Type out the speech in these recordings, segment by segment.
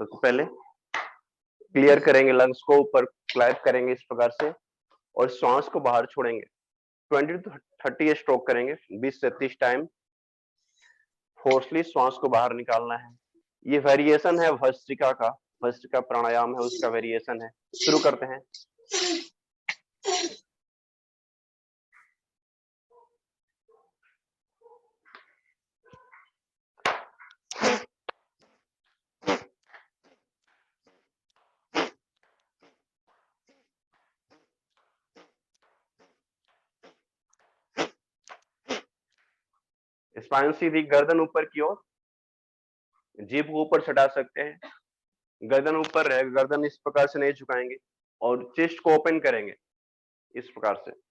सबसे पहले क्लियर करेंगे, लंग्स को ऊपर क्लैप करेंगे इस प्रकार से और श्वास को बाहर छोड़ेंगे। 20 to 30 स्ट्रोक करेंगे, 20 से 30 टाइम फोर्सली श्वास को बाहर निकालना है। ये वेरिएशन है भस्त्रिका का, भस्त्रिका प्राणायाम है, उसका वेरिएशन है। शुरू करते हैं। स्पाइन सीधी, गर्दन ऊपर की ओर, जीभ को ऊपर चढ़ा सकते हैं। गर्दन ऊपर रहेगा, गर्दन इस प्रकार से नहीं झुकाएंगे और चेस्ट को ओपन करेंगे इस प्रकार से।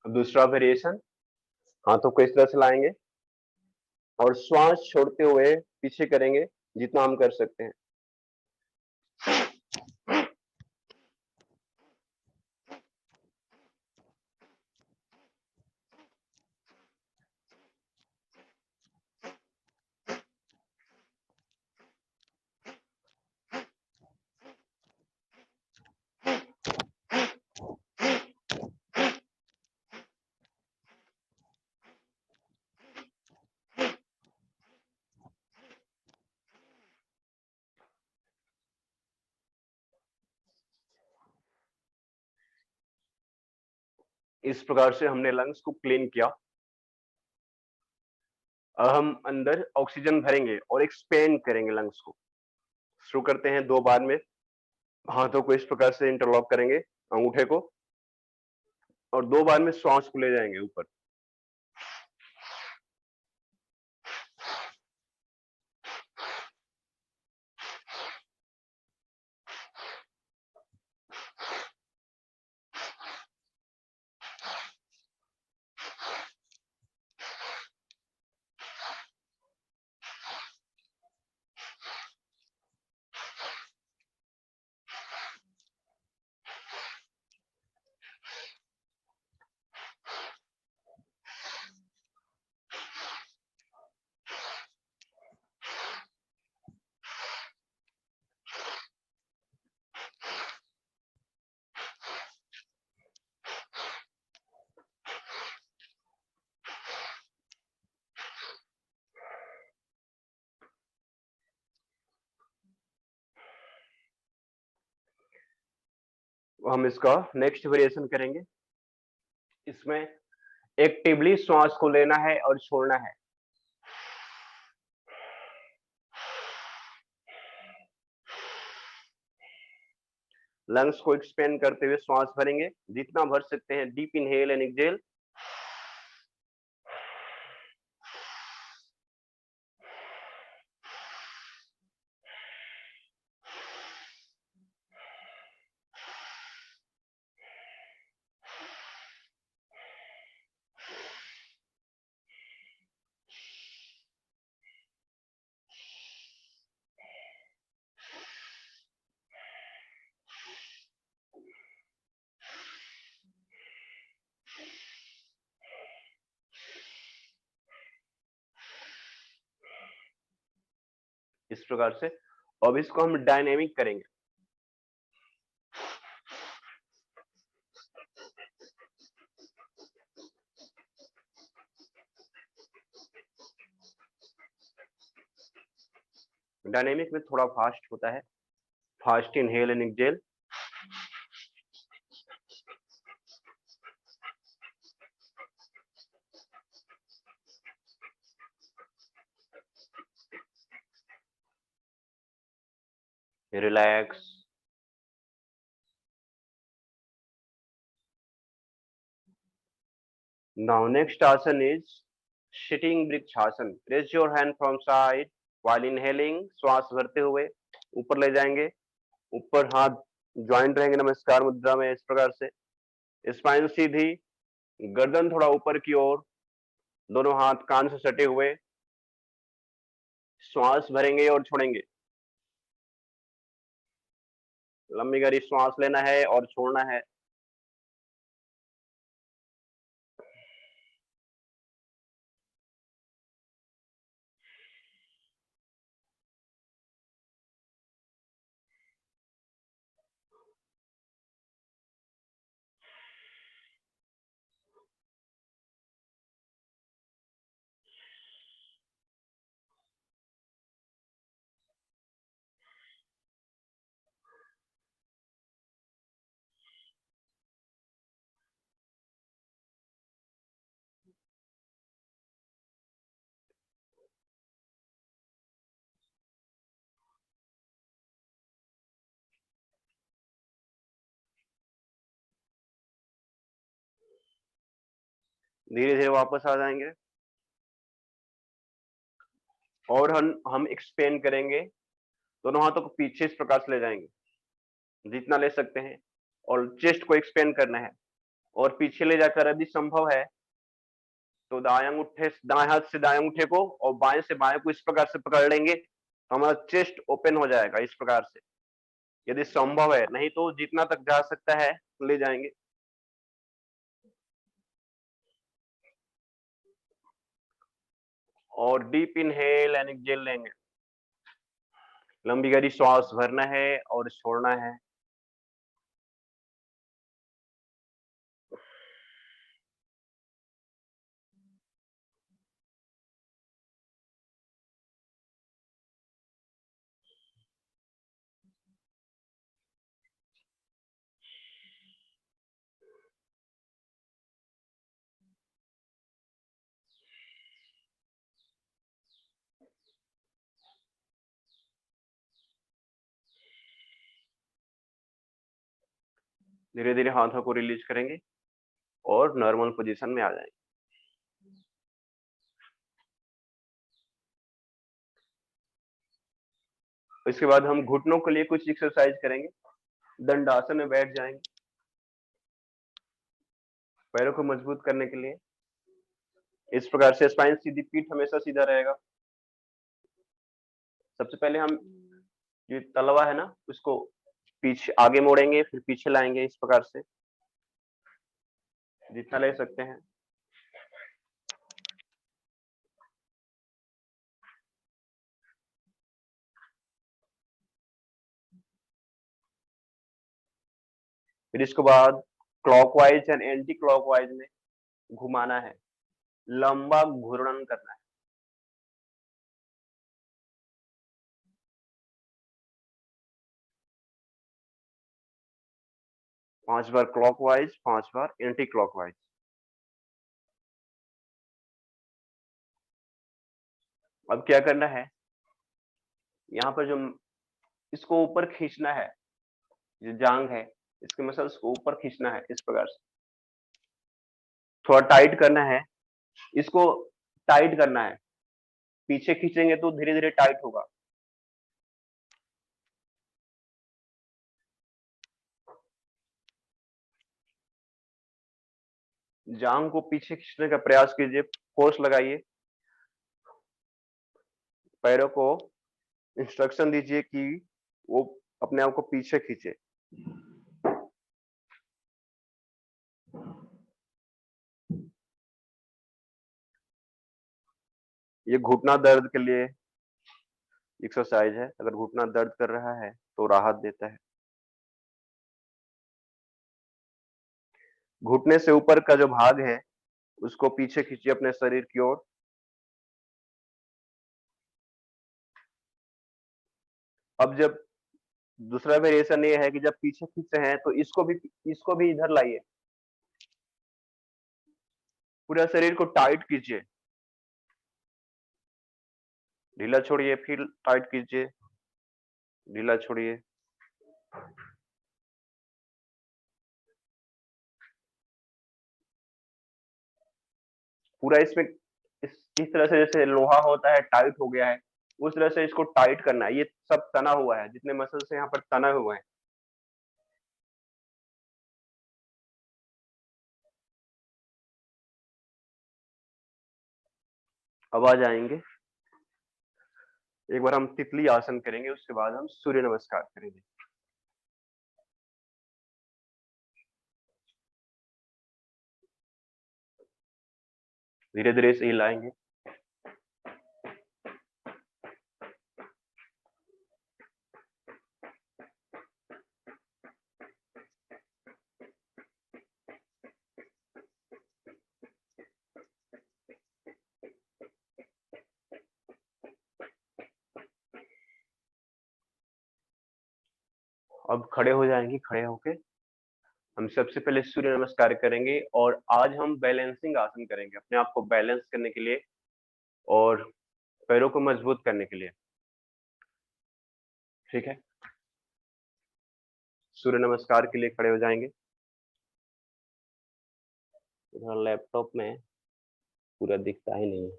दूसरा वेरिएशन, हाथों को इस तरह से लाएंगे और श्वास छोड़ते हुए पीछे करेंगे जितना हम कर सकते हैं। इस प्रकार से हमने लंग्स को क्लीन किया। अब हम अंदर ऑक्सीजन भरेंगे और एक्सपेंड करेंगे लंग्स को। शुरू करते हैं। 2 बार में हाथों को इस प्रकार से इंटरलॉक करेंगे, अंगूठे को, और 2 बार में श्वास को ले जाएंगे ऊपर। हम इसका नेक्स्ट वेरिएशन करेंगे। इसमें एक्टिवली श्वास को लेना है और छोड़ना है। लंग्स को एक्सपेंड करते हुए श्वास भरेंगे, जितना भर सकते हैं। Deep inhale and exhale. इस प्रकार से। अब इसको हम डायनेमिक करेंगे। डायनेमिक में थोड़ा फास्ट होता है। Fast inhale and exhale. Relax. Now next asana is sitting vrikshasana. Raise your hand from side while inhaling, श्वास भरते हुए ऊपर ले जाएंगे ऊपर हाथ ज्वाइंट रहेंगे नमस्कार मुद्रा में इस प्रकार से, स्पाइन सीधी, गर्दन थोड़ा ऊपर की ओर, दोनों हाथ कान से सटे हुए, श्वास भरेंगे और छोड़ेंगे। लंबी गहरी श्वास लेना है और छोड़ना है। धीरे धीरे वापस आ जाएंगे और हम एक्सपेंड करेंगे, दोनों हाथों को पीछे इस प्रकार से ले जाएंगे जितना ले सकते हैं, और चेस्ट को एक्सपेंड करना है। और पीछे ले जाकर यदि संभव है तो दाएं अंगूठे, दाएं हाथ से दाएं अंगूठे को और बाएं से बाएं को इस प्रकार से पकड़ लेंगे तो हमारा चेस्ट ओपन हो जाएगा इस प्रकार से, यदि संभव है। नहीं तो जितना तक जा सकता है ले जाएंगे। और डीप इनहेल एंड एक्सहेल लेंगे, लंबी गहरी श्वास भरना है और छोड़ना है। धीरे धीरे हाथों को रिलीज करेंगे और नॉर्मल पोजीशन में आ जाएंगे। इसके बाद हम घुटनों के लिए कुछ एक्सरसाइज करेंगे। दंडासन में बैठ जाएंगे पैरों को मजबूत करने के लिए। इस प्रकार से स्पाइन सीधी, पीठ हमेशा सीधा रहेगा। सबसे पहले हम ये तलवा है ना, उसको पीछे आगे मोड़ेंगे, फिर पीछे लाएंगे इस प्रकार से, जितना ले सकते हैं। फिर इसके बाद क्लॉकवाइज एंड एंटी क्लॉकवाइज में घुमाना है, लंबा घूर्णन करना है। पांच बार क्लॉकवाइज, पांच बार एंटी क्लॉकवाइज। अब क्या करना है, यहाँ पर जो इसको ऊपर खींचना है, जो जांग है इसके मसल्स को ऊपर खींचना है इस प्रकार से, थोड़ा टाइट करना है इसको, टाइट करना है। पीछे खींचेंगे तो धीरे धीरे टाइट होगा। जांग को पीछे खींचने का प्रयास कीजिए, फोर्स लगाइए, पैरों को इंस्ट्रक्शन दीजिए कि वो अपने आप को पीछे खींचे। ये घुटना दर्द के लिए एक्सरसाइज है, अगर घुटना दर्द कर रहा है तो राहत देता है। घुटने से ऊपर का जो भाग है उसको पीछे खींचिए अपने शरीर की ओर। अब जब दूसरा वेरिएशन ये है कि जब पीछे खींच रहे हैं तो इसको भी इधर लाइए, पूरा शरीर को टाइट कीजिए, ढीला छोड़िए, फिर टाइट कीजिए, ढीला छोड़िए। पूरा इसमें इस तरह से जैसे लोहा होता है टाइट हो गया है, उस तरह से इसको टाइट करना है। ये सब तना हुआ है, जितने मसल्स यहाँ पर तने हुए हैं। अब आ जाएंगे, एक बार हम तितली आसन करेंगे, उसके बाद हम सूर्य नमस्कार करेंगे। धीरे धीरे से हिलाएंगे। अब खड़े हो जाएंगे, खड़े होके हम सबसे पहले सूर्य नमस्कार करेंगे, और आज हम बैलेंसिंग आसन करेंगे अपने आप को बैलेंस करने के लिए और पैरों को मजबूत करने के लिए। ठीक है, सूर्य नमस्कार के लिए खड़े हो जाएंगे। लैपटॉप में पूरा दिखता ही नहीं है।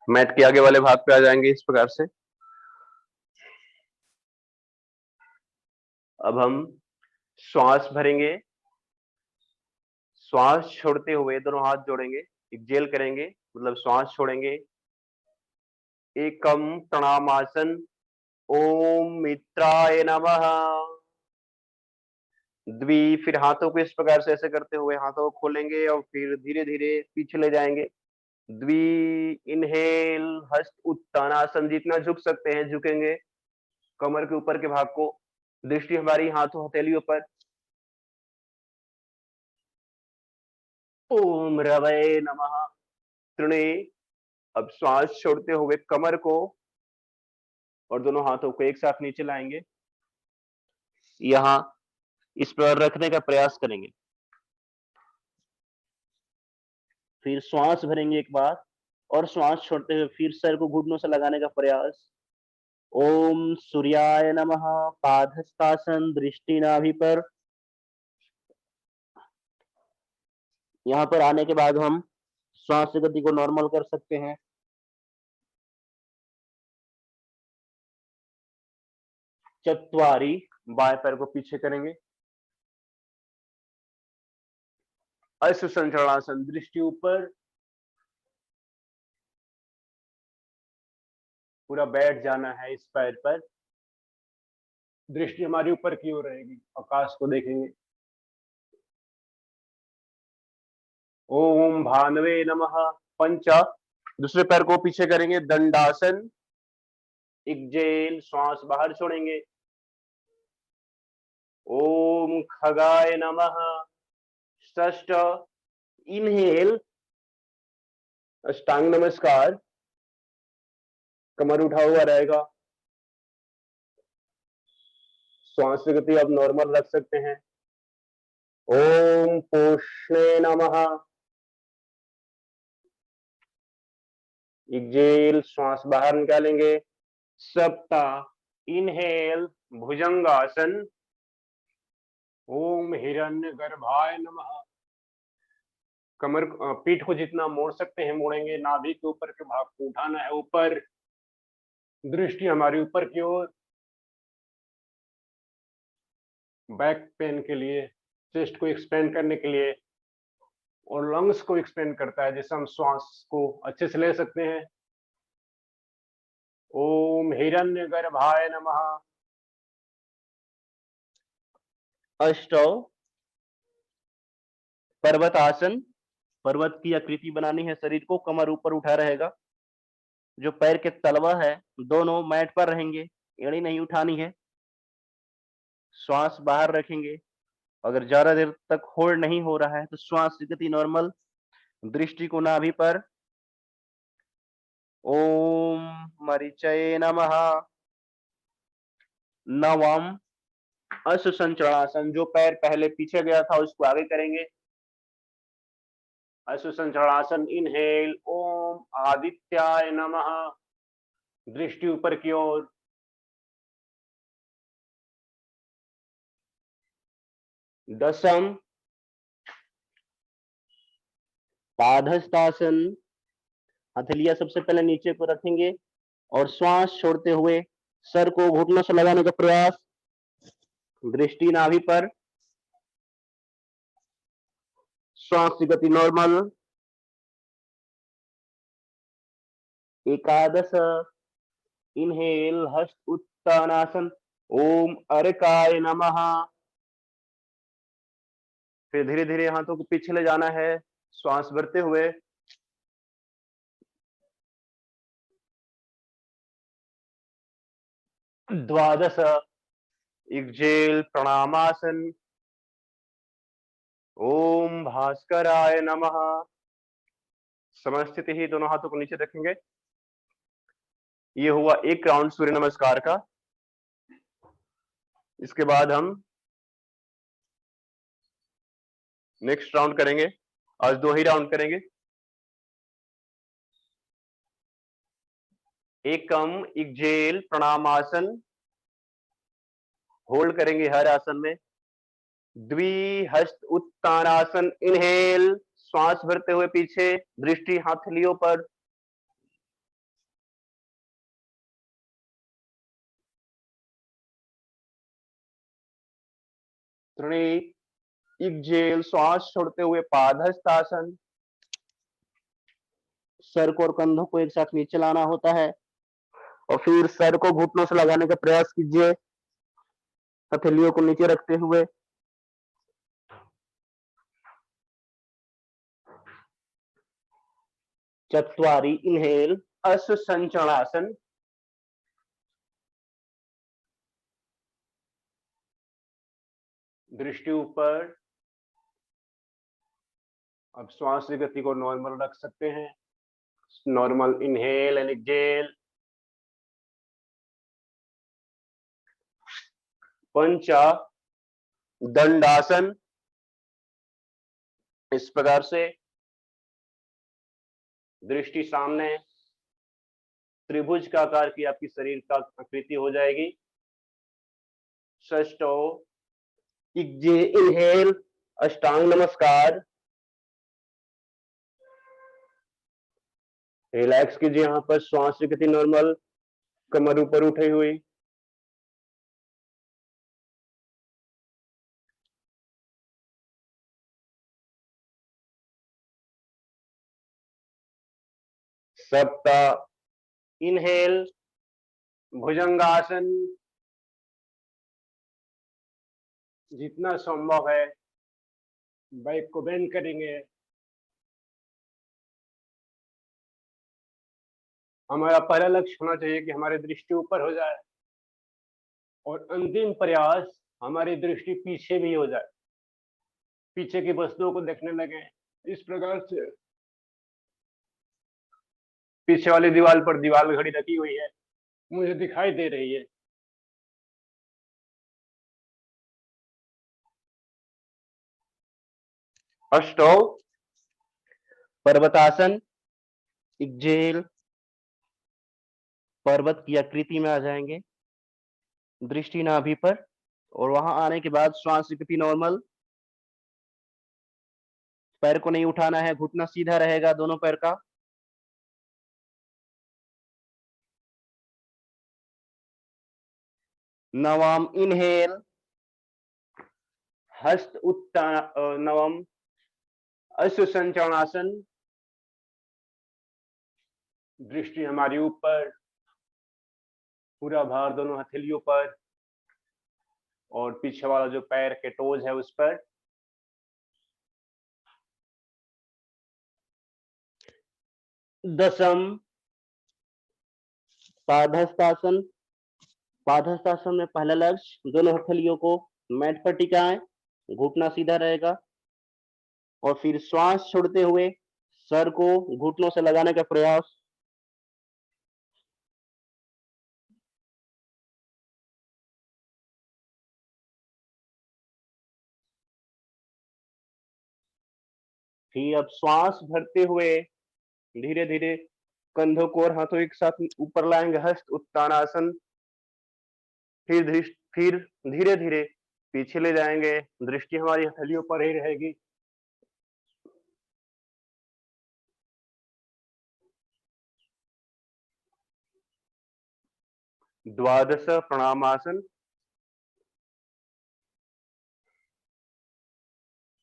मैट के आगे वाले भाग पे आ जाएंगे इस प्रकार से। अब हम श्वास भरेंगे, श्वास छोड़ते हुए दोनों हाथ जोड़ेंगे, एक्सेल करेंगे, मतलब श्वास छोड़ेंगे। एकम प्रणामासन, ओम मित्राय नमः। द्वि, फिर हाथों को इस प्रकार से ऐसे करते हुए हाथों को खोलेंगे और फिर धीरे धीरे पीछे ले जाएंगे। द्वि, इनहेल, हस्त उत्तानासन, जितना झुक सकते हैं झुकेंगे, कमर के ऊपर के भाग को, दृष्टि हमारी हाथों हथेलियों पर। ओम रवये नमः। तृणे, अब श्वास छोड़ते हुए कमर को और दोनों हाथों को एक साथ नीचे लाएंगे, यहां इस पर रखने का प्रयास करेंगे। फिर श्वास भरेंगे एक बार, और श्वास छोड़ते हुए फिर सर को घुटनों से लगाने का प्रयास। ओम सूर्याय नमः। पादहस्तासन, दृष्टि नाभि पर। यहाँ पर आने के बाद हम श्वास की गति को नॉर्मल कर सकते हैं। चत्वारी, बाएं पैर को पीछे करेंगे। अश्व संचलनासन, दृष्टि ऊपर, पूरा बैठ जाना है इस पैर पर, दृष्टि हमारी ऊपर की ओर रहेगी, आकाश को देखेंगे। ओम भानवे नमः। पंचा, दूसरे पैर को पीछे करेंगे, दंडासन, एक्सेल, श्वास बाहर छोड़ेंगे। ओम खगाय नमः। षष्ठ, इनहेल, अष्टांग नमस्कार, कमर उठा हुआ रहेगा। श्वास की गति आप नॉर्मल रख सकते हैं। ओम पोषणे नमः। एक्सेल, श्वास बाहर निकालेंगे। सप्ता, इनहेल, भुजंगासन। ओम हिरण्यगर्भाय नमः। कमर, पीठ को जितना मोड़ सकते हैं मोड़ेंगे, नाभि के ऊपर के भाग को उठाना है ऊपर, दृष्टि हमारी ऊपर की ओर। बैक पेन के लिए, चेस्ट को एक्सपेंड करने के लिए और लंग्स को एक्सपेंड करता है, जिससे हम श्वास को अच्छे से ले सकते हैं। ओम हिरण्यगर्भाय नमः। अष्टौ, पर्वत आसन, पर्वत की आकृति बनानी है शरीर को, कमर ऊपर उठा रहेगा, जो पैर के तलवा है दोनों मैट पर रहेंगे, एड़ी नहीं उठानी है। श्वास बाहर रखेंगे, अगर ज्यादा देर तक होल्ड नहीं हो रहा है तो श्वास की गति नॉर्मल, दृष्टि को नाभि पर। ओम मरीचये नमः। नवम, अश्व संचलनासन, जो पैर पहले पीछे गया था उसको आगे करेंगे। अश्व संचलनासन, इनहेल, ओम आदित्याय नमः, दृष्टि ऊपर की ओर। दसम पादहस्तासन। हथेलियां सबसे पहले नीचे को रखेंगे और श्वास छोड़ते हुए सर को घुटनों से लगाने का प्रयास। दृष्टि नाभि पर, श्वास की गति नॉर्मल। एकादश इनहेल हस्त उत्तानासन। ओम अर्काय नमः। फिर धीरे धीरे हाथों को पीछे ले जाना है, श्वास भरते हुए। द्वादश इक्जेल प्रणामासन। ओम भास्कराय नमः। समस्थिति ही, दोनों हाथों को नीचे रखेंगे। ये हुआ एक राउंड सूर्य नमस्कार का। इसके बाद हम नेक्स्ट राउंड करेंगे। आज 2 ही राउंड करेंगे। एकम इक्जेल प्रणामासन, होल्ड करेंगे हर आसन में। द्विहस्त उत्तानासन, इनहेल, श्वास भरते हुए पीछे, दृष्टि हथेलियों पर। त्रिणी इक्जेल, श्वास छोड़ते हुए पादहस्तासन। सर को और कंधों को एक साथ नीचे लाना होता है और फिर सर को घुटनों से लगाने का प्रयास कीजिए, हथेलियों को नीचे रखते हुए। चत्वारी इनहेल अश्व संचरणासन। दृष्टि ऊपर। अब श्वास की गति को नॉर्मल रख सकते हैं। Normal inhale and exhale. पंचा दंडासन। इस प्रकार से दृष्टि सामने, त्रिभुज का आकार की आपकी शरीर का आकृति हो जाएगी। षष्ठो इनहेल अष्टांग नमस्कार। रिलैक्स कीजिए यहां पर, श्वास की गति नॉर्मल, कमर ऊपर उठी हुई। सप्त इनहेल भुजंगासन। जितना संभव है बैक को बेंड करेंगे। हमारा पहला लक्ष्य होना चाहिए कि हमारी दृष्टि ऊपर हो जाए और अंतिम प्रयास हमारी दृष्टि पीछे भी हो जाए, पीछे की वस्तुओं को देखने लगे। इस प्रकार से पीछे वाली दीवार पर दीवार घड़ी रखी हुई है, मुझे दिखाई दे रही है। अष्टो पर्वतासन। एक्सहेल, पर्वत की आकृति में आ जाएंगे, दृष्टि नाभि पर, और वहां आने के बाद श्वास की गति नॉर्मल। पैर को नहीं उठाना है, घुटना सीधा रहेगा दोनों पैर का। नवम इनहेल हस्त नवम अश्व संचरणासन। दृष्टि हमारी ऊपर, पूरा भार दोनों हथेलियों पर और पीछे वाला जो पैर के टोज है उस पर। दसम पादहस्तासन। पादहस्तासन में पहला लक्ष्य, दोनों हथेलियों को मैट पर टिकाएं, घुटना सीधा रहेगा और फिर श्वास छोड़ते हुए सर को घुटनों से लगाने का प्रयास। फिर अब श्वास भरते हुए धीरे धीरे कंधों को और हाथों एक साथ ऊपर लाएंगे, हस्त उत्तानासन। फिर धीरे धीरे पीछे ले जाएंगे, दृष्टि हमारी हथेलियों पर ही रहेगी। द्वादश प्रणामासन।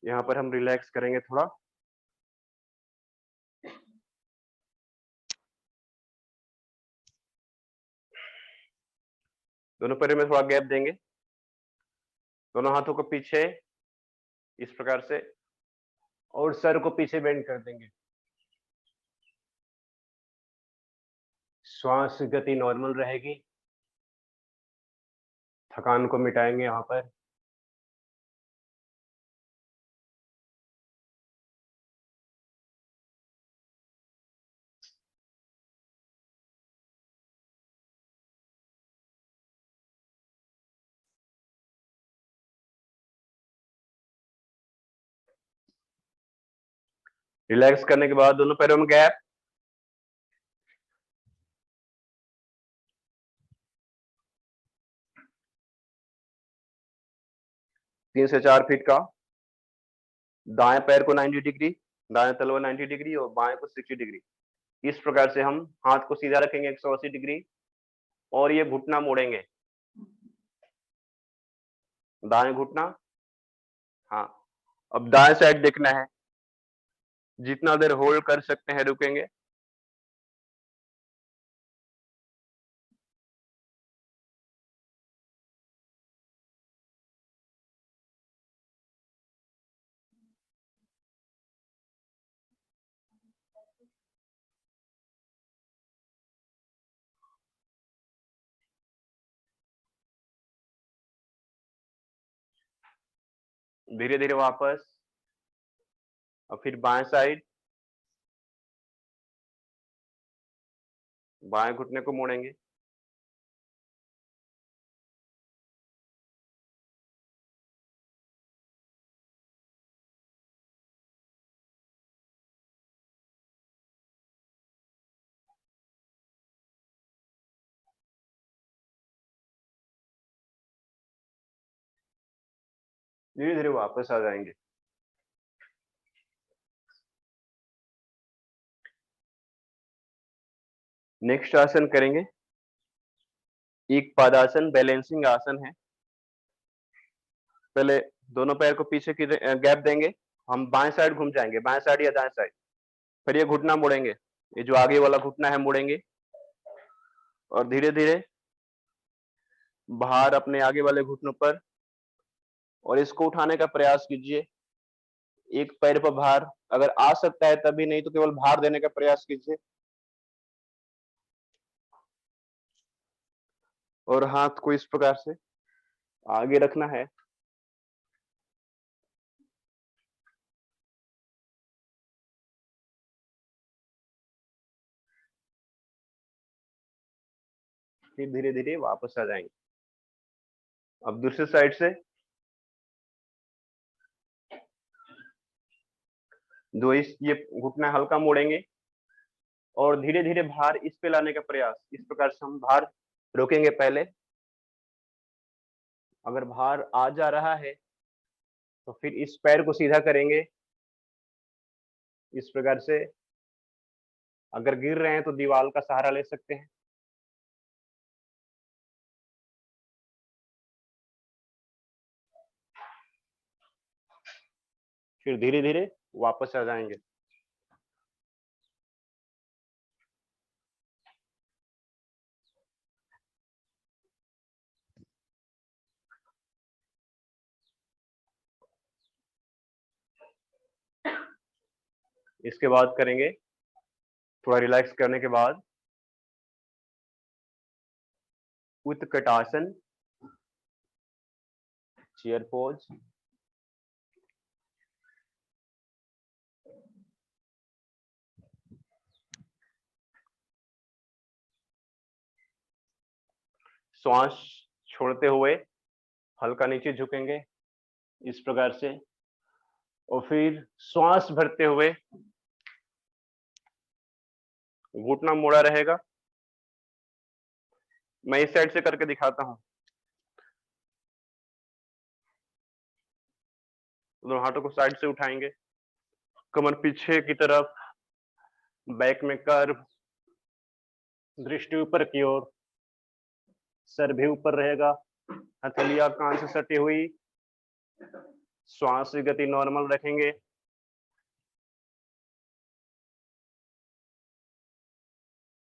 यहाँ पर हम रिलैक्स करेंगे थोड़ा। दोनों पैरों में थोड़ा गैप देंगे, दोनों हाथों को पीछे इस प्रकार से, और सर को पीछे बेंड कर देंगे। श्वास गति नॉर्मल रहेगी। थकान को मिटाएंगे यहाँ पर। रिलैक्स करने के बाद दोनों पैरों में गैप। 3 से 4 फीट का। दाएं पैर को 90 डिग्री, दाएं तलवा 90 डिग्री और बाएं को 60 डिग्री। इस प्रकार से हम हाथ को सीधा रखेंगे 180 डिग्री, और ये घुटना मोड़ेंगे, दाएं घुटना। हाँ, अब दाएं साइड देखना है, जितना देर होल्ड कर सकते हैं रुकेंगे। धीरे धीरे वापस, और फिर बाएं साइड, बाएं घुटने को मोड़ेंगे। धीरे धीरे वापस आ जाएंगे। नेक्स्ट आसन करेंगे, एक पादासन, बैलेंसिंग आसन है। पहले दोनों पैर को पीछे की गैप देंगे, हम बाएं साइड घूम जाएंगे, बाएं साइड या दाएं साइड। फिर ये घुटना मोड़ेंगे, ये जो आगे वाला घुटना है मोड़ेंगे, और धीरे धीरे बाहर अपने आगे वाले घुटनों पर, और इसको उठाने का प्रयास कीजिए। एक पैर पर भार अगर आ सकता है तभी, नहीं तो केवल भार देने का प्रयास कीजिए। और हाथ को इस प्रकार से आगे रखना है। फिर धीरे धीरे वापस आ जाएंगे। अब दूसरी साइड से ये घुटना हल्का मोड़ेंगे, और धीरे धीरे भार इस पे लाने का प्रयास। इस प्रकार से हम भार रोकेंगे पहले। अगर भार आ जा रहा है तो फिर इस पैर को सीधा करेंगे इस प्रकार से। अगर गिर रहे हैं तो दीवार का सहारा ले सकते हैं। फिर धीरे धीरे वापस आ जाएंगे। इसके बाद करेंगे, थोड़ा रिलैक्स करने के बाद, उत्कटासन, चेयर पोज। श्वास छोड़ते हुए हल्का नीचे झुकेंगे इस प्रकार से, और फिर श्वास भरते हुए घुटना मुड़ा रहेगा। मैं इस साइड से करके दिखाता हूं। दोनों हाथों को साइड से उठाएंगे, कमर पीछे की तरफ, बैक में कर्व, दृष्टि ऊपर की ओर, सर भी ऊपर रहेगा, हथेलियां कान से सटी हुई, श्वास की गति नॉर्मल रखेंगे।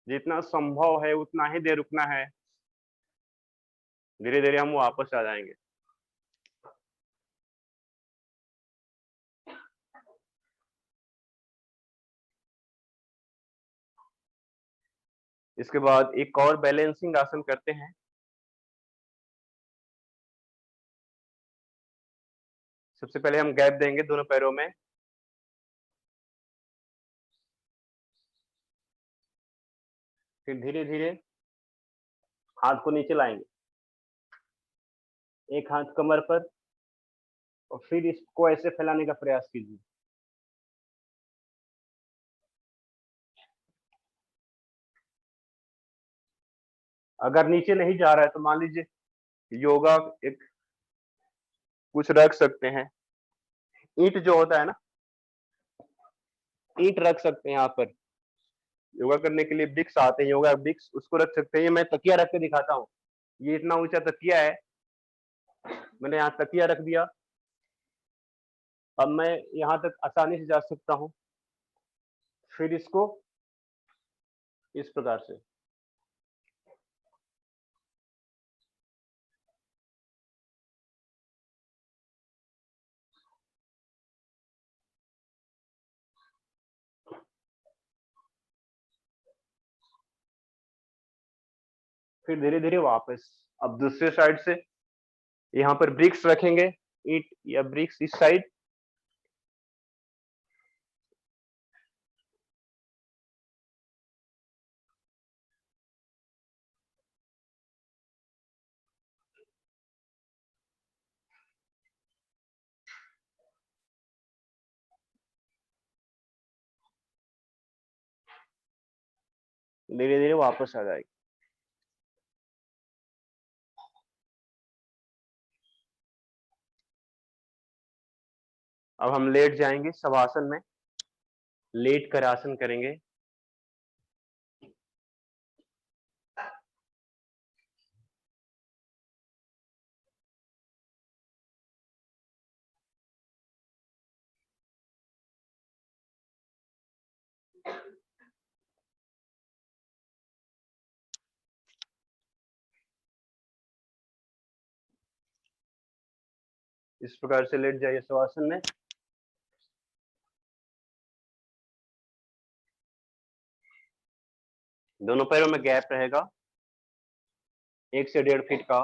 जितना संभव है उतना ही देर रुकना है, धीरे धीरे हम वापस आ जाएंगे। इसके बाद एक और बैलेंसिंग आसन करते हैं। सबसे पहले हम गैप देंगे दोनों पैरों में, फिर धीरे धीरे हाथ को नीचे लाएंगे, एक हाथ कमर पर, और फिर इसको ऐसे फैलाने का प्रयास कीजिए। अगर नीचे नहीं जा रहा है तो मान लीजिए योगा एक कुछ रख सकते हैं, ईंट जो होता है ना, ईंट रख सकते हैं यहाँ पर। योगा करने के लिए ब्रिक्स आते हैं, योगा ब्रिक्स, उसको रख सकते हैं। ये मैं तकिया रख के दिखाता हूँ। ये इतना ऊंचा तकिया है, मैंने यहाँ तकिया रख दिया। अब मैं यहाँ तक आसानी से जा सकता हूँ। फिर इसको इस प्रकार से, फिर धीरे धीरे वापस। अब दूसरे साइड से यहाँ पर ब्रिक्स रखेंगे, ईंट या ब्रिक्स इस साइड, धीरे धीरे वापस आ जाएगी। अब हम लेट जाएंगे शवासन में, लेट कर आसन करेंगे। इस प्रकार से लेट जाइए शवासन में। दोनों पैरों में गैप रहेगा 1 से 1.5 फीट का।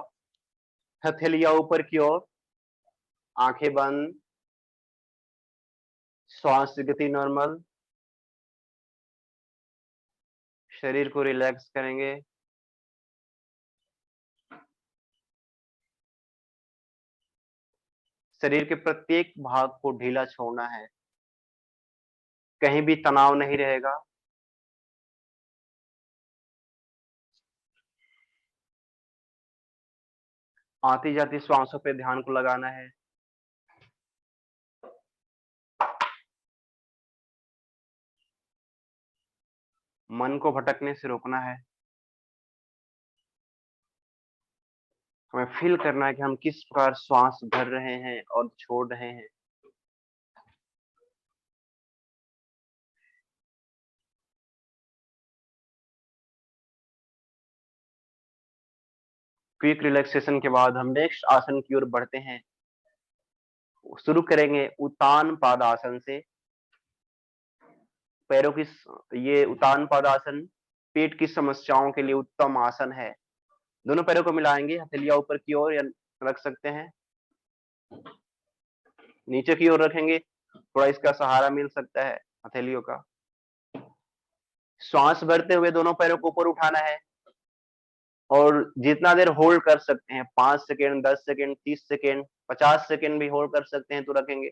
हथेलियां ऊपर की ओर, आंखें बंद, श्वास की गति नॉर्मल, शरीर को रिलैक्स करेंगे। शरीर के प्रत्येक भाग को ढीला छोड़ना है, कहीं भी तनाव नहीं रहेगा। आती जाती श्वासों पे ध्यान को लगाना है। मन को भटकने से रोकना है। हमें फील करना है कि हम किस प्रकार श्वास भर रहे हैं और छोड़ रहे हैं। क्विक रिलैक्सेशन के बाद हम नेक्स्ट आसन की ओर बढ़ते हैं। शुरू करेंगे उत्तान पादासन से। पैरों की, ये उत्तान पादासन पेट की समस्याओं के लिए उत्तम आसन है। दोनों पैरों को मिलाएंगे, हथेलियां ऊपर की ओर या रख सकते हैं, नीचे की ओर रखेंगे, थोड़ा इसका सहारा मिल सकता है हथेलियों का। श्वास भरते हुए दोनों पैरों को ऊपर उठाना है और जितना देर होल्ड कर सकते हैं, 5 सेकेंड, 10 सेकेंड, 30 सेकेंड, 50 सेकेंड भी होल्ड कर सकते हैं तो रखेंगे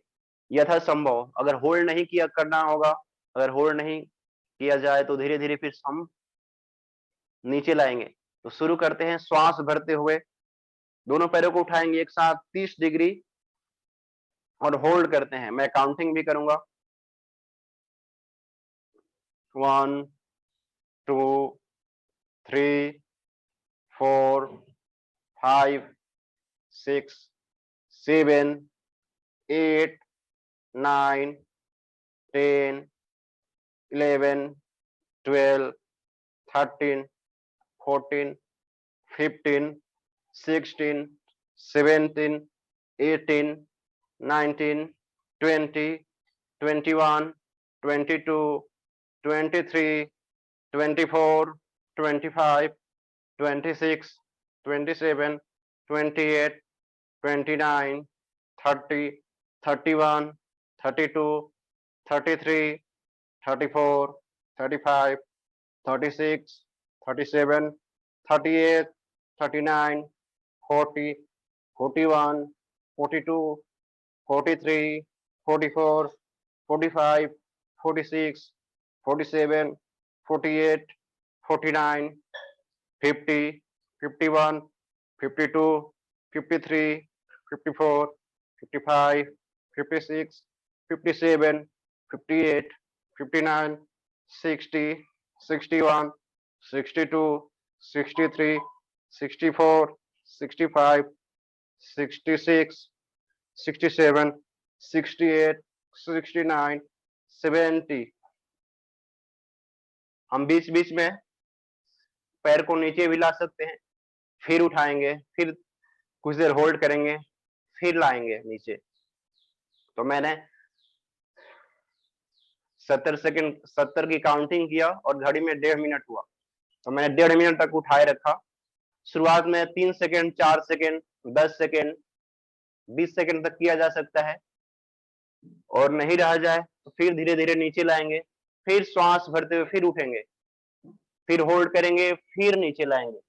यथासंभव। अगर होल्ड नहीं किया करना होगा, अगर होल्ड नहीं किया जाए तो धीरे धीरे फिर हम नीचे लाएंगे। तो शुरू करते हैं। श्वास भरते हुए दोनों पैरों को उठाएंगे एक साथ 30 डिग्री, और होल्ड करते हैं। मैं काउंटिंग भी करूंगा, 1 2 3 4 5 6 7 8 9 10 11 12 13 14 15 16 17 18 19 20 21 22 23 24 25 26 27 28 29 30 31 32 33 34 35 36 37 38 39 40 41 42 43 44 45 46 47 48 49 50 51 52 53 54 55 56 57 58 59 60 61 62 63 64 65 66 67 68 69 70। हम बीच बीच में पैर को नीचे भी ला सकते हैं, फिर उठाएंगे, फिर कुछ देर होल्ड करेंगे, फिर लाएंगे नीचे। तो मैंने 70 की काउंटिंग किया और घड़ी में 1.5 मिनट हुआ, तो मैंने 1.5 मिनट तक उठाए रखा। शुरुआत में 3 सेकंड, 4 सेकंड, 10 सेकंड, 20 सेकंड तक किया जा सकता है, और नहीं रह जाए तो फिर धीरे धीरे नीचे लाएंगे, फिर श्वास भरते हुए फिर उठेंगे, फिर होल्ड करेंगे, फिर नीचे लाएंगे।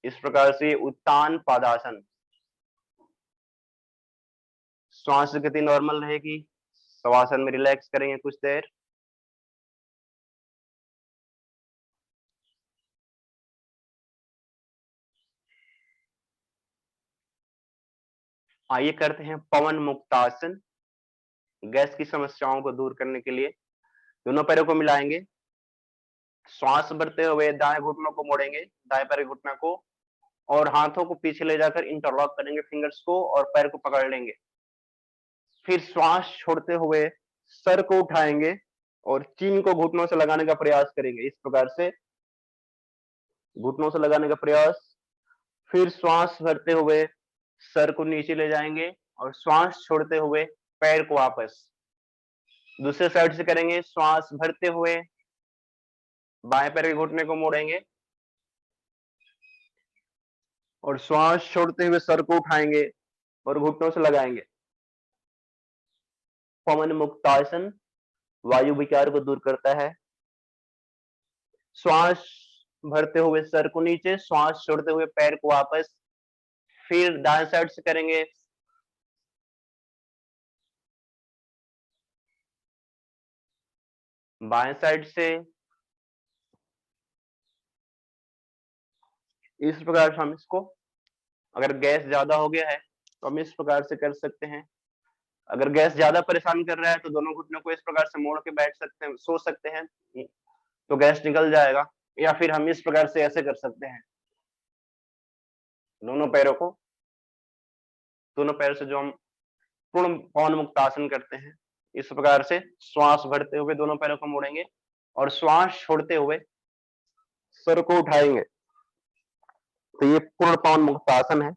इस प्रकार से उत्तान पादासन। श्वास की गति नॉर्मल रहेगी, शवासन में रिलैक्स करेंगे कुछ देर। आइए करते हैं पवन मुक्तासन। गैस की समस्याओं को दूर करने के लिए दोनों पैरों को मिलाएंगे, श्वास भरते हुए दाएं घुटनों को मोड़ेंगे, दाएं पैर के घुटना को, और हाथों को पीछे ले जाकर इंटरलॉक करेंगे फिंगर्स को, और पैर को पकड़ लेंगे। फिर श्वास छोड़ते हुए सर को उठाएंगे और चिन को घुटनों से लगाने का प्रयास करेंगे। इस प्रकार से घुटनों से लगाने का प्रयास। फिर श्वास भरते हुए सर को नीचे ले जाएंगे और श्वास छोड़ते हुए पैर को वापस। दूसरे साइड से करेंगे, श्वास भरते हुए बाएं पैर के घुटने को मोड़ेंगे और श्वास छोड़ते हुए सर को उठाएंगे और घुटनों से लगाएंगे। पवन मुक्तासन वायु विकार को दूर करता है। श्वास भरते हुए सर को नीचे, श्वास छोड़ते हुए पैर को वापस। फिर दाएं साइड से करेंगे, बाएं साइड से। इस प्रकार से हम इसको, अगर गैस ज्यादा हो गया है तो हम इस प्रकार से कर सकते हैं। अगर गैस ज्यादा परेशान कर रहा है तो दोनों घुटनों को इस प्रकार से मोड़ के बैठ सकते हैं, सो सकते हैं, तो गैस निकल जाएगा। या फिर हम इस प्रकार से ऐसे कर सकते हैं, दोनों पैरों को, दोनों पैर से जो हम पूर्ण पवन मुक्त आसन करते हैं, इस प्रकार से श्वास भरते हुए दोनों पैरों को मोड़ेंगे और श्वास छोड़ते हुए सर को उठाएंगे। तो ये पूर्ण पवन मुक्त आसन है।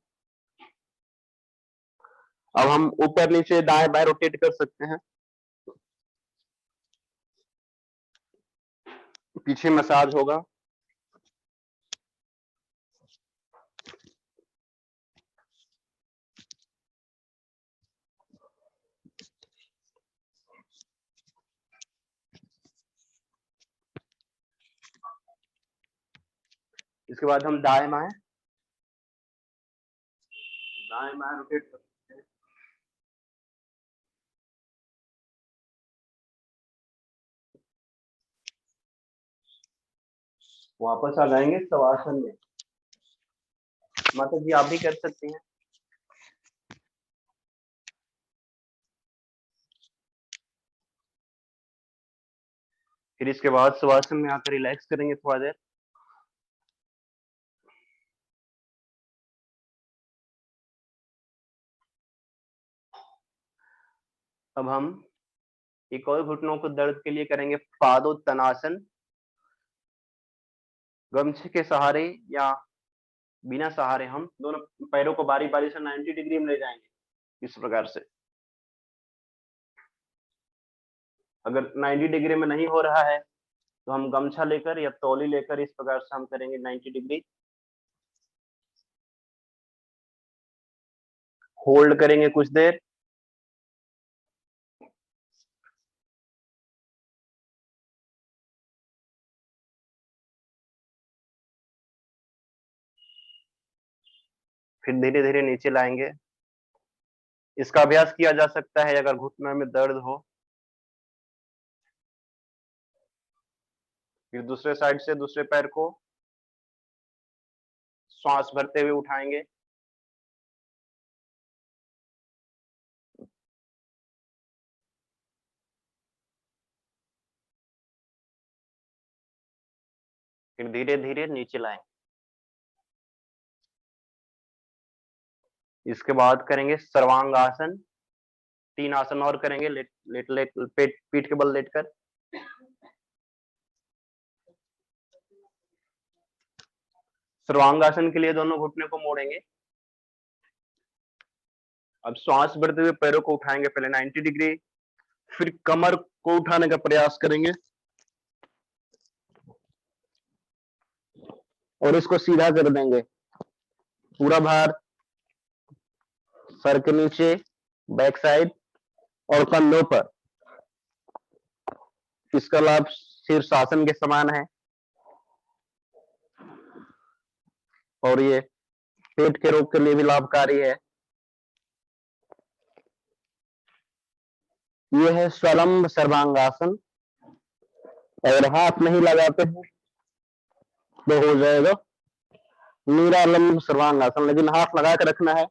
अब हम ऊपर नीचे दाएं बाएं रोटेट कर सकते हैं, पीछे मसाज होगा। इसके बाद हम दाएं बाएं रोटेट करते हैं। वापस आ जाएंगे शवासन में। माता जी आप भी कर सकती हैं। फिर इसके बाद शवासन में आकर रिलैक्स करेंगे थोड़ा देर। अब हम एक और घुटनों को दर्द के लिए करेंगे पादोत्तनासन। गमछे के सहारे या बिना सहारे हम दोनों पैरों को बारी बारी से 90 डिग्री में ले जाएंगे इस प्रकार से। अगर 90 डिग्री में नहीं हो रहा है तो हम गमछा लेकर या तौली लेकर इस प्रकार से हम करेंगे 90 डिग्री। होल्ड करेंगे कुछ देर। फिर धीरे धीरे नीचे लाएंगे। इसका अभ्यास किया जा सकता है अगर घुटने में दर्द हो। फिर दूसरे साइड से दूसरे पैर को श्वास भरते हुए उठाएंगे। फिर धीरे धीरे नीचे लाएंगे। इसके बाद करेंगे सर्वांगासन। 3 आसन और करेंगे लेट लेट लेट पेट पीठ के बल लेटकर। सर्वांगासन के लिए दोनों घुटने को मोड़ेंगे। अब श्वास भरते हुए पैरों को उठाएंगे पहले 90 डिग्री, फिर कमर को उठाने का प्रयास करेंगे और इसको सीधा कर देंगे। पूरा भार सर के नीचे, बैक साइड और कंधों पर। इसका लाभ शीर्षासन के समान है और ये पेट के रोग के लिए भी लाभकारी है। ये है स्वलंब सर्वांगासन। अगर हाथ नहीं लगाते हैं तो हो जाएगा निरालंब सर्वांगासन, लेकिन हाथ लगा के रखना है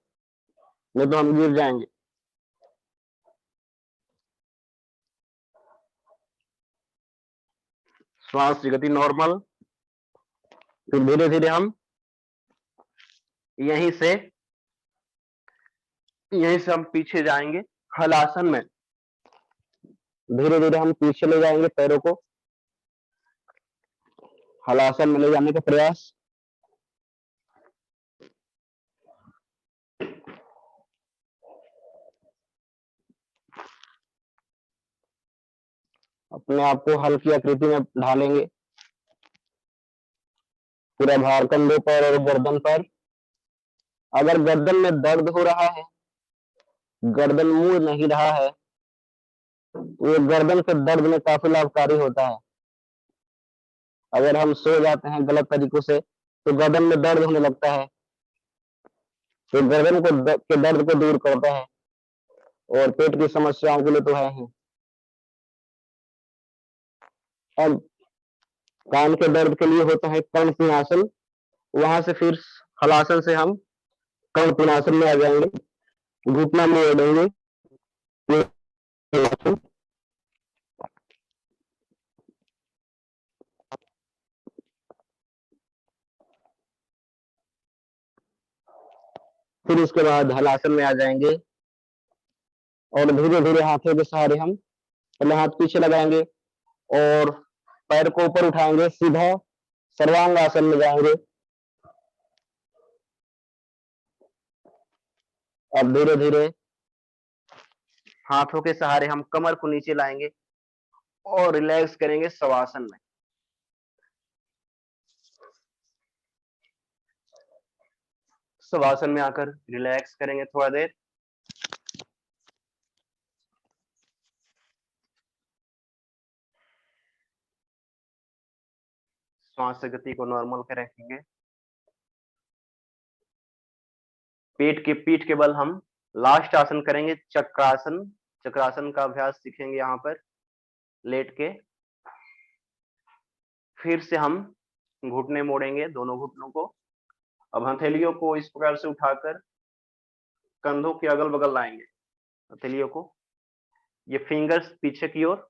नहीं तो हम गिर जाएंगे। श्वास की गति नॉर्मल। फिर धीरे धीरे हम यहीं से हम पीछे जाएंगे हलासन में। धीरे धीरे हम पीछे ले जाएंगे पैरों को, हलासन में ले जाने का प्रयास। अपने आप को हल्की आकृति में ढालेंगे। पूरा भार कंधों पर और गर्दन पर। अगर गर्दन में दर्द हो रहा है, गर्दन मुड़ नहीं रहा है, ये गर्दन के दर्द में काफी लाभकारी होता है। अगर हम सो जाते हैं गलत तरीकों से तो गर्दन में दर्द होने लगता है, तो गर्दन के दर्द को दूर करता है और पेट की समस्याओं के लिए तो है ही। अब कान के दर्द के लिए होता है कर्णपिनासन। वहां से फिर हलासन से हम कर्णपिनासन में आ जाएंगे, घुटना मोड़ देंगे। फिर उसके बाद हलासन में आ जाएंगे और धीरे धीरे हाथों के सहारे हम पहले हाथ पीछे लगाएंगे और पैर को ऊपर उठाएंगे, सीधा सर्वांगासन में जाएंगे। अब धीरे धीरे हाथों के सहारे हम कमर को नीचे लाएंगे और रिलैक्स करेंगे शवासन में। शवासन में आकर रिलैक्स करेंगे थोड़ा देर। श्वास की गति को नॉर्मल कर रखेंगे। पीठ के बल हम लास्ट आसन करेंगे चक्रासन। चक्रासन का अभ्यास सीखेंगे यहाँ पर लेट के। फिर से हम घुटने मोड़ेंगे, दोनों घुटनों को। अब हथेलियों को इस प्रकार से उठाकर कंधों के अगल बगल लाएंगे। हथेलियों को, ये फिंगर्स पीछे की ओर,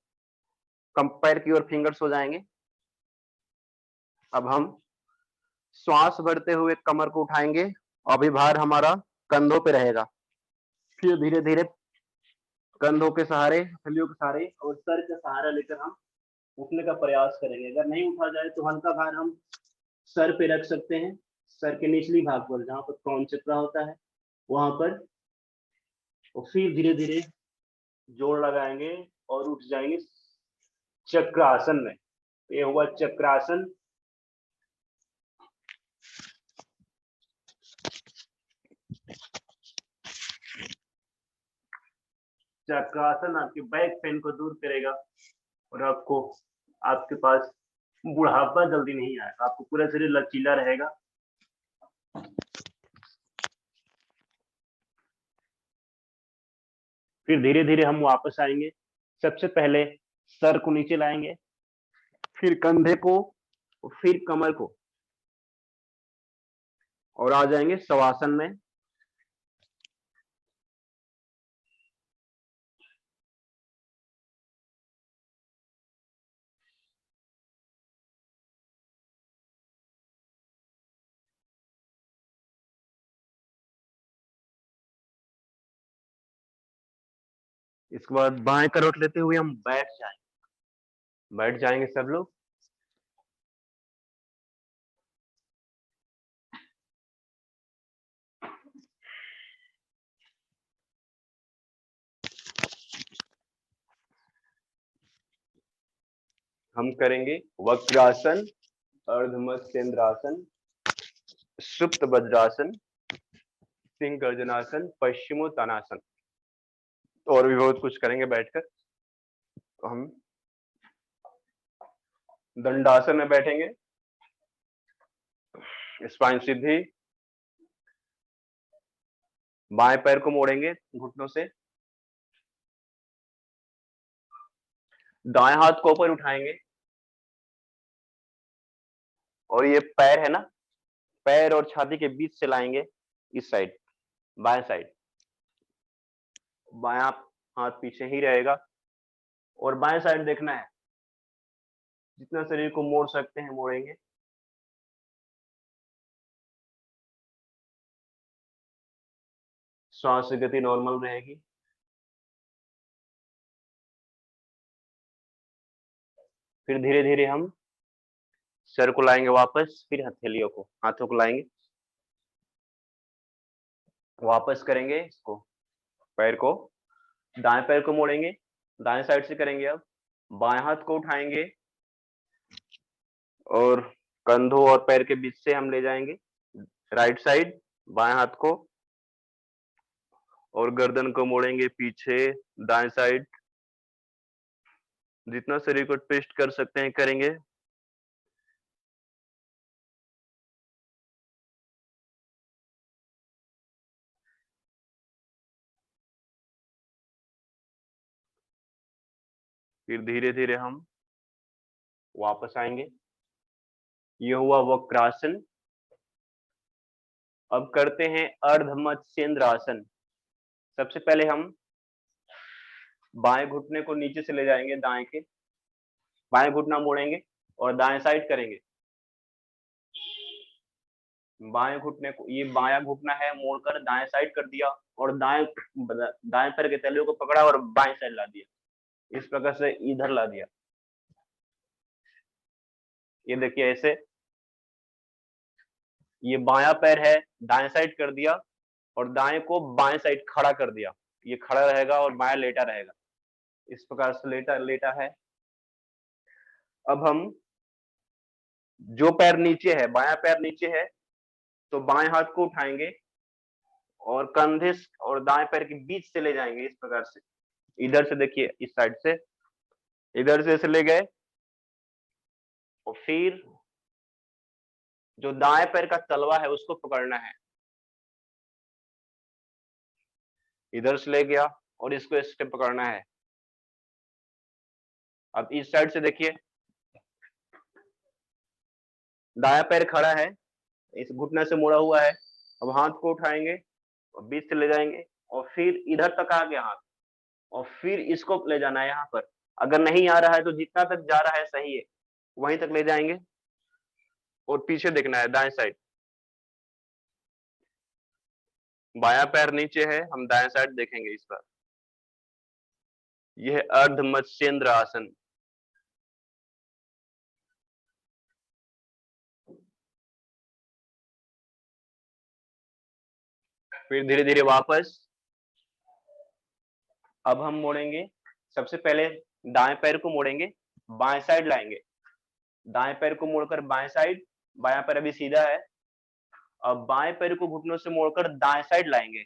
पैर की ओर फिंगर्स हो जाएंगे। अब हम श्वास भरते हुए कमर को उठाएंगे, अभी भार हमारा कंधों पे रहेगा। फिर धीरे धीरे कंधों के सहारे, हथेलियों के सहारे और सर का सहारा लेकर हम उठने का प्रयास करेंगे। अगर नहीं उठा जाए तो हल्का भार हम सर पे रख सकते हैं, सर के निचली भाग पर जहां पर क्रॉन चक्र होता है वहां पर, और फिर धीरे धीरे जोर लगाएंगे और उठ जाएंगे चक्रासन में। ये हुआ चक्रासन। चक्रासन आपके बैक पेन को दूर करेगा और आपको, आपके पास बुढ़ापा जल्दी नहीं आएगा, आपको पूरा शरीर लचीला रहेगा। फिर धीरे धीरे हम वापस आएंगे। सबसे पहले सर को नीचे लाएंगे, फिर कंधे को, फिर कमर को, और आ जाएंगे शवासन में। इसके बाद बाएं करवट लेते हुए हम बैठ जाएंगे सब लोग। हम करेंगे वक्रासन, अर्धमत्स्येंद्रासन, सुप्त वज्रासन, सिंह गर्जनासन, पश्चिमोत्तानासन, और भी बहुत कुछ करेंगे बैठकर। हम दंडासन में बैठेंगे, स्पाइन सीधी, बाएं पैर को मोड़ेंगे घुटनों से, दाएं हाथ को ऊपर उठाएंगे, और ये पैर है ना, पैर और छाती के बीच से लाएंगे इस साइड, बाएं साइड। बायां हाथ पीछे ही रहेगा और बाएं साइड देखना है, जितना शरीर को मोड़ सकते हैं मोड़ेंगे। श्वास की गति नॉर्मल रहेगी। फिर धीरे धीरे हम सर को लाएंगे वापस, फिर हथेलियों को, हाथों को लाएंगे वापस, करेंगे इसको, पैर को, दाएं पैर को मोड़ेंगे, दाएं साइड से करेंगे। अब बाएं हाथ को उठाएंगे और कंधों और पैर के बीच से हम ले जाएंगे राइट साइड बाएं हाथ को, और गर्दन को मोड़ेंगे पीछे दाएं साइड। जितना शरीर को ट्विस्ट कर सकते हैं करेंगे। फिर धीरे धीरे हम वापस आएंगे। ये हुआ वक्रासन। अब करते हैं अर्धमत्स्येंद्रासन। सबसे पहले हम बाएं घुटने को नीचे से ले जाएंगे, दाएं के, बाएं घुटना मोड़ेंगे और दाएं साइड करेंगे। बाएं घुटने को, ये बायां घुटना है, मोड़कर दाएं साइड कर दिया और दाएं पैर के तलियों को पकड़ा और बाएं साइड ला दिया। इस प्रकार से इधर ला दिया। ये देखिए ऐसे, ये बायां पैर है, दाएं साइड कर दिया और दाएं को बाएं साइड खड़ा कर दिया। ये खड़ा रहेगा और बायां लेटा रहेगा। इस प्रकार से लेटा है। अब हम, जो पैर नीचे है, बायां पैर नीचे है, तो बाएं हाथ को उठाएंगे और कंधे और दाएं पैर के बीच से ले जाएंगे इस प्रकार से। इधर से देखिए, इस साइड से, इधर से ऐसे ले गए और फिर जो दाएं पैर का तलवा है उसको पकड़ना है। इधर से ले गया और इसको ऐसे पकड़ना है। अब इस साइड से देखिए, दायां पैर खड़ा है, इस घुटने से मुड़ा हुआ है। अब हाथ को उठाएंगे और बीच से ले जाएंगे और फिर इधर तक आ गया हाथ, और फिर इसको ले जाना है यहाँ पर अगर नहीं आ रहा है तो जितना तक जा रहा है सही है, वहीं तक ले जाएंगे और पीछे देखना है दाएं साइड। बायां पैर नीचे है, हम दाएं साइड देखेंगे इस बार। यह है अर्ध मत्स्येंद्र आसन। फिर धीरे धीरे वापस। अब हम मोड़ेंगे, सबसे पहले दाएं पैर को मोड़ेंगे, बाएं साइड लाएंगे, दाएं पैर को मोड़कर बाएं साइड, बायां पैर अभी सीधा है। अब बाएं पैर को घुटनों से मोड़कर दाएं साइड लाएंगे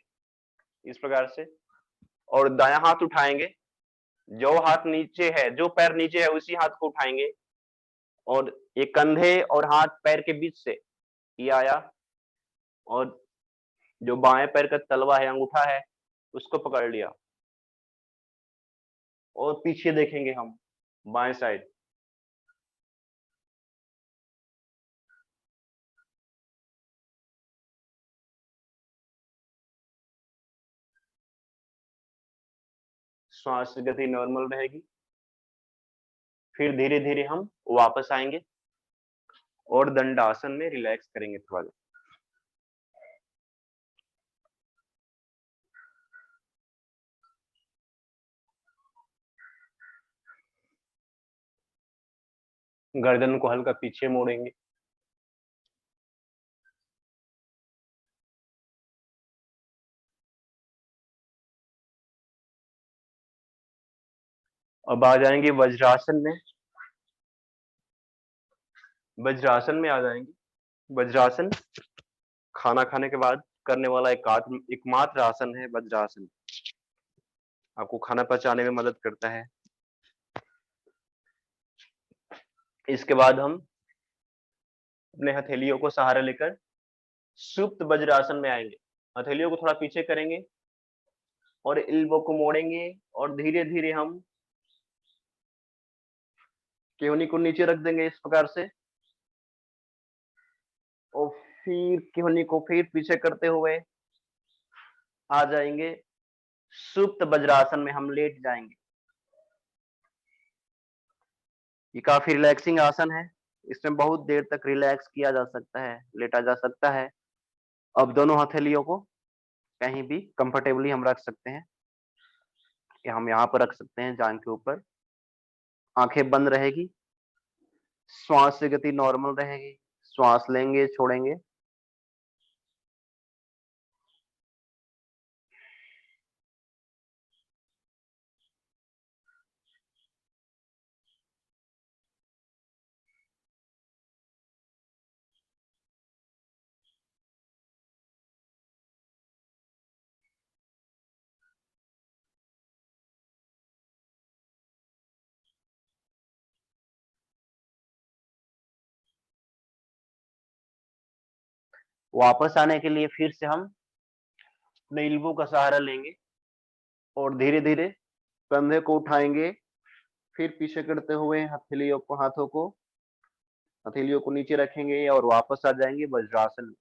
इस प्रकार से, और दायां हाथ उठाएंगे। जो हाथ नीचे है, जो पैर नीचे है उसी हाथ को उठाएंगे, और ये कंधे और हाथ पैर के बीच से ये आया, और जो बाएं पैर का तलवा है, अंगूठा है, उसको पकड़ लिया और पीछे देखेंगे हम बाएं साइड। श्वास की गति नॉर्मल रहेगी। फिर धीरे धीरे हम वापस आएंगे और दंडासन में रिलैक्स करेंगे थोड़ा देर। गर्दन को हल्का पीछे मोड़ेंगे। अब आ जाएंगे वज्रासन में। वज्रासन में आ जाएंगे। वज्रासन खाना खाने के बाद करने वाला एकमात्र आसन है वज्रासन। आपको खाना पचाने में मदद करता है। इसके बाद हम अपने हथेलियों को सहारा लेकर सुप्त वज्रासन में आएंगे। हथेलियों को थोड़ा पीछे करेंगे और एल्बो को मोड़ेंगे, और धीरे धीरे हम केहनी को नीचे रख देंगे इस प्रकार से, और फिर केहनी को फिर पीछे करते हुए आ जाएंगे सुप्त वज्रासन में। हम लेट जाएंगे। ये काफी रिलैक्सिंग आसन है। इसमें बहुत देर तक रिलैक्स किया जा सकता है, लेटा जा सकता है। अब दोनों हथेलियों को कहीं भी कंफर्टेबली हम रख सकते हैं, या हम यहाँ पर रख सकते हैं जांघ के ऊपर। आंखें बंद रहेगी। श्वास की गति नॉर्मल रहेगी। श्वास लेंगे, छोड़ेंगे। वापस आने के लिए फिर से हम अपने एल्बो का सहारा लेंगे और धीरे धीरे कंधे को उठाएंगे, फिर पीछे करते हुए हथेलियों को नीचे रखेंगे और वापस आ जाएंगे वज्रासन में।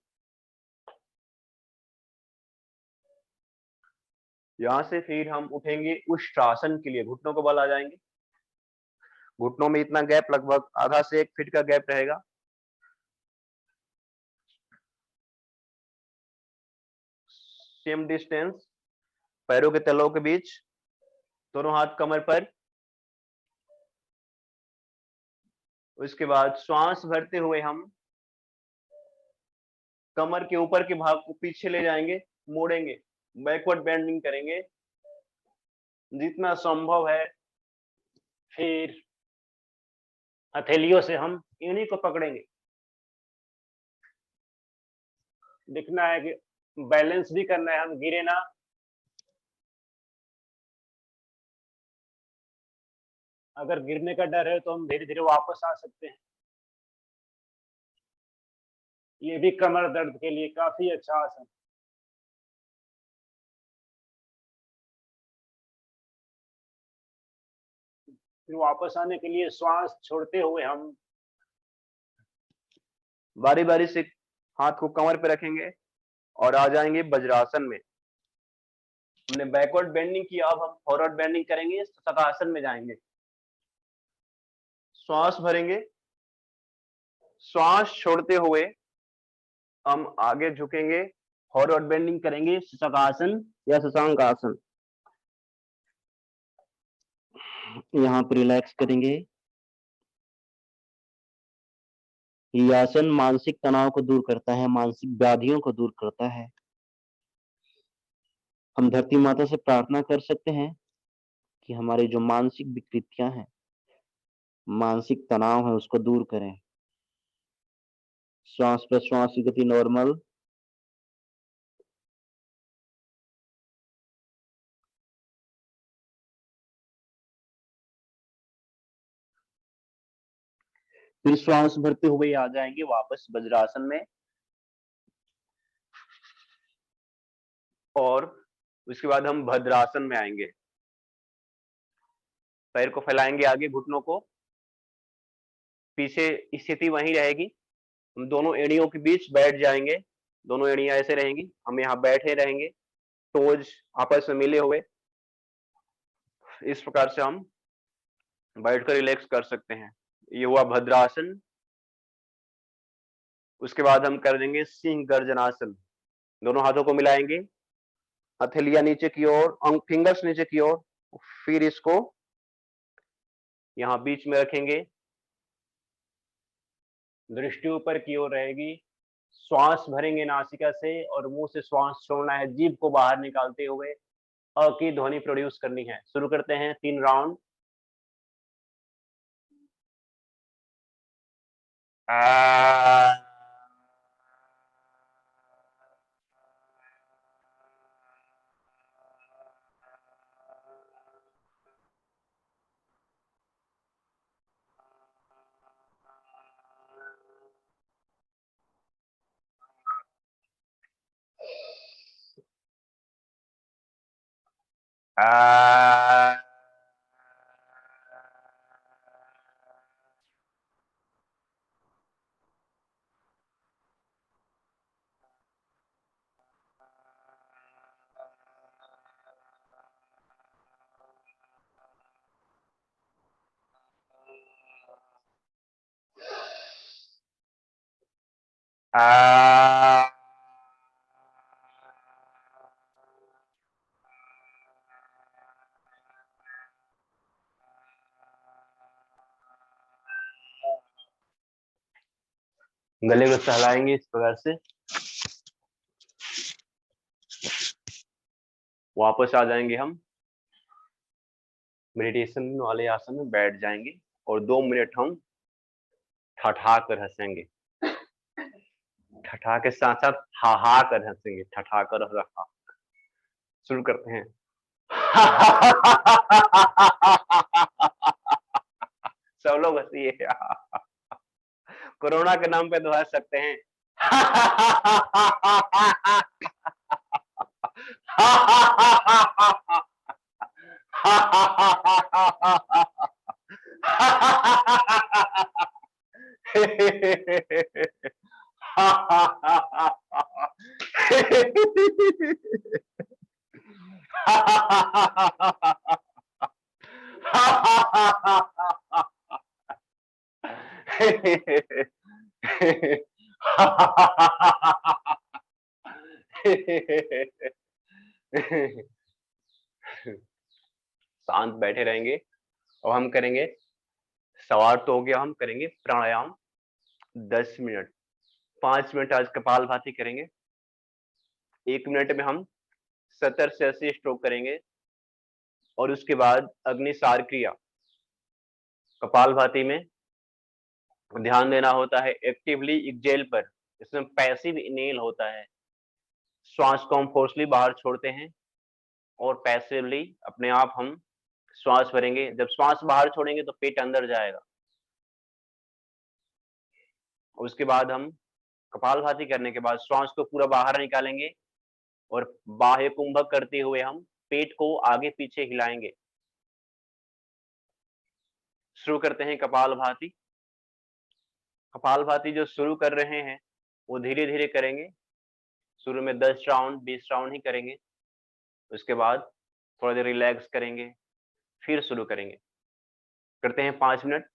यहाँ से फिर हम उठेंगे उष्ट्रासन के लिए। घुटनों को बल आ जाएंगे। घुटनों में इतना गैप, लगभग आधा से 1 फीट का गैप रहेगा। सेम डिस्टेंस पैरों के तलों के बीच, दोनों हाथ कमर पर। उसके बाद श्वास भरते हुए हम कमर के ऊपर के भाग को पीछे ले जाएंगे, मोड़ेंगे, बैकवर्ड बेंडिंग करेंगे जितना संभव है। फिर हथेलियों से हम इन्हीं को पकड़ेंगे। देखना है कि बैलेंस भी करना है, हम गिरे ना। अगर गिरने का डर है तो हम धीरे धीरे वापस आ सकते हैं। ये भी कमर दर्द के लिए काफी अच्छा आसन। फिर वापस आने के लिए श्वास छोड़ते हुए हम बारी बारी से हाथ को कमर पे रखेंगे और आ जाएंगे वज्रासन में। हमने बैकवर्ड बेंडिंग किया, अब हम फॉरवर्ड बेंडिंग करेंगे, शकासन में जाएंगे। श्वास भरेंगे, श्वास छोड़ते हुए हम आगे झुकेंगे, फॉरवर्ड बेंडिंग करेंगे, शशकासन या शशांक आसन। यहाँ पर रिलैक्स करेंगे। ये आसन मानसिक तनाव को दूर करता है, मानसिक व्याधियों को दूर करता है। हम धरती माता से प्रार्थना कर सकते हैं कि हमारी जो मानसिक विकृतियां हैं, मानसिक तनाव है, उसको दूर करें। श्वास प्रश्वास की गति नॉर्मल। फिर श्वास भरते हुए आ जाएंगे वापस वज्रासन में, और उसके बाद हम भद्रासन में आएंगे। पैर को फैलाएंगे आगे, घुटनों को पीछे, स्थिति वहीं रहेगी। हम दोनों एड़ियों के बीच बैठ जाएंगे, दोनों एड़ियां ऐसे रहेंगी, हम यहाँ बैठे रहेंगे, टोज आपस में मिले हुए। इस प्रकार से हम बैठकर रिलैक्स कर सकते हैं। ये हुआ भद्रासन। उसके बाद हम कर देंगे सिंह गर्जनासन। दोनों हाथों को मिलाएंगे, हथेलियां नीचे की ओर, फिंगर्स नीचे की ओर, फिर इसको यहाँ बीच में रखेंगे, दृष्टि ऊपर की ओर रहेगी। श्वास भरेंगे नासिका से और मुंह से श्वास छोड़ना है, जीभ को बाहर निकालते हुए अ की ध्वनि प्रोड्यूस करनी है। शुरू करते हैं 3 राउंड। गले को सहलाएंगे इस प्रकार से, वापस आ जाएंगे हम मेडिटेशन वाले आसन में बैठ जाएंगे और 2 मिनट हम ठठा कर हंसेंगे। ठठा के साथ साथ हा हा कर हंसेंगे, ठठा कर और हा। शुरू करते हैं। सब लोग हंसिए। कोरोना के नाम पे तो हंस सकते हैं। शांत बैठे रहेंगे और हम करेंगे, सवार तो हो गया, हम करेंगे प्राणायाम 10 मिनट। 5 मिनट आज कपालभाति करेंगे, 1 मिनट में हम 70 से 80 स्ट्रोक करेंगे और उसके बाद अग्निसार क्रिया। कपालभाति में ध्यान देना होता है एक्टिवली एक्सेल पर, इसमें पैसिव इनहेल होता है। श्वास को हम फोर्सली बाहर छोड़ते हैं और पैसिवली अपने आप हम श्वास भरेंगे। जब श्वास बाहर छोड़ेंगे तो पेट अंदर जाएगा। उसके बाद हम कपालभाति करने के बाद श्वास को पूरा बाहर निकालेंगे और बाह्य कुंभक करते हुए हम पेट को आगे पीछे हिलाएंगे। शुरू करते हैं कपालभाति। कपालभाति जो शुरू कर रहे हैं वो धीरे धीरे करेंगे। शुरू में 10 राउंड 20 राउंड ही करेंगे, उसके बाद थोड़ा देर रिलैक्स करेंगे, फिर शुरू करेंगे। करते हैं 5 मिनट।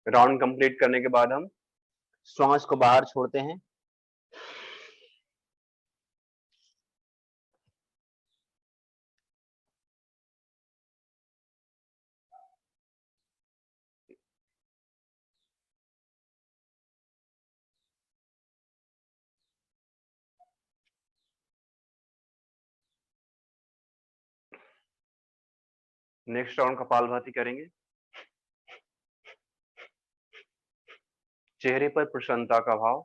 राउंड कंप्लीट करने के बाद हम श्वास को बाहर छोड़ते हैं। नेक्स्ट राउंड कपालभाति करेंगे। चेहरे पर प्रसन्नता का भाव।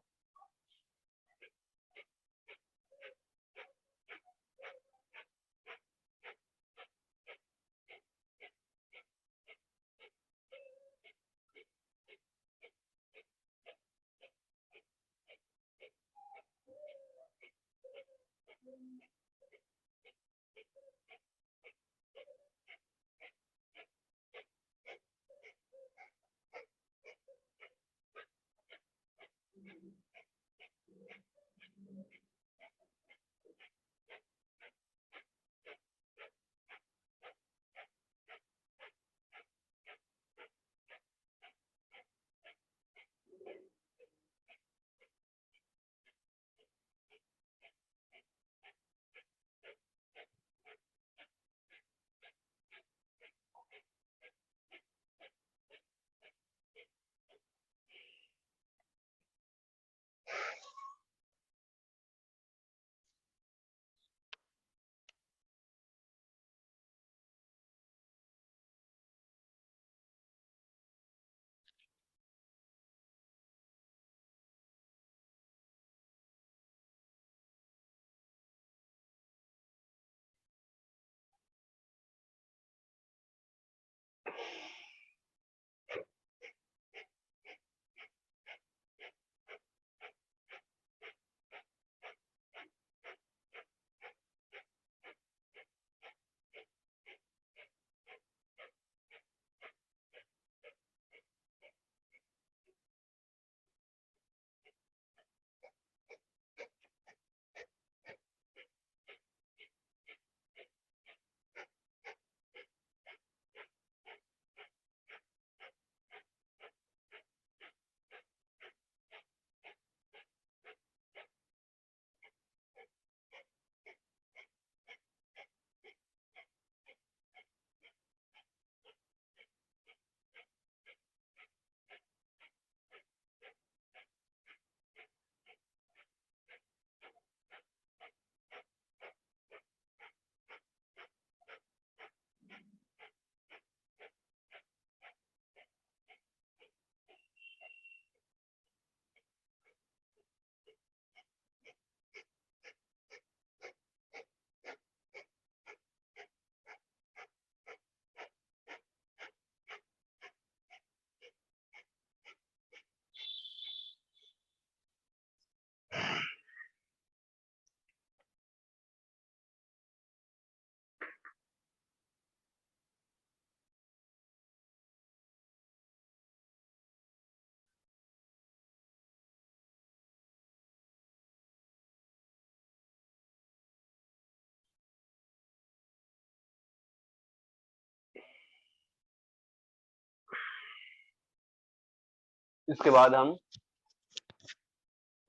इसके बाद हम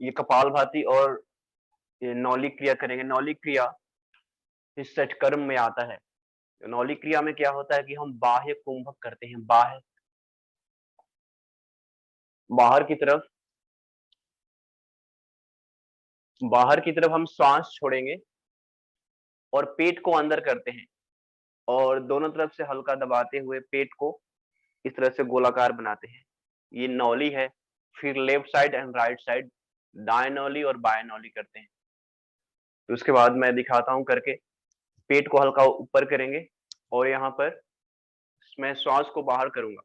ये कपालभाति और ये नौली क्रिया करेंगे। नौली क्रिया इस षटकर्म में आता है। नौली क्रिया में क्या होता है कि हम बाह्य कुंभक करते हैं। बाहर की तरफ हम श्वास छोड़ेंगे और पेट को अंदर करते हैं और दोनों तरफ से हल्का दबाते हुए पेट को इस तरह से गोलाकार बनाते हैं। ये नौली है। फिर left side and right side दाएं नौली और बाएं नौली करते हैं। तो उसके बाद मैं दिखाता हूं करके। पेट को हल्का ऊपर करेंगे और यहाँ पर मैं श्वास को बाहर करूंगा।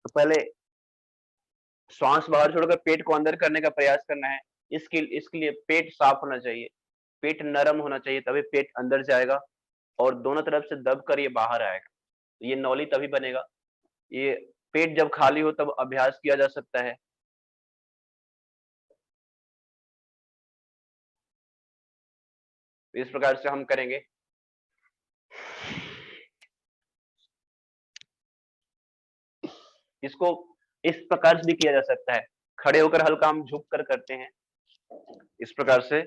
तो पहले श्वास बाहर छोड़कर पेट को अंदर करने का प्रयास करना है। इसके लिए पेट साफ होना चाहिए, पेट नरम होना चाहिए, तभी पेट अंदर जाएगा और दोनों तरफ से दबकर ये बाहर आएगा। ये नौली तभी बनेगा। ये पेट जब खाली हो तब अभ्यास किया जा सकता है। इस प्रकार से हम करेंगे। इसको इस प्रकार से भी किया जा सकता है, खड़े होकर हल्का हम झुक कर करते हैं इस प्रकार से।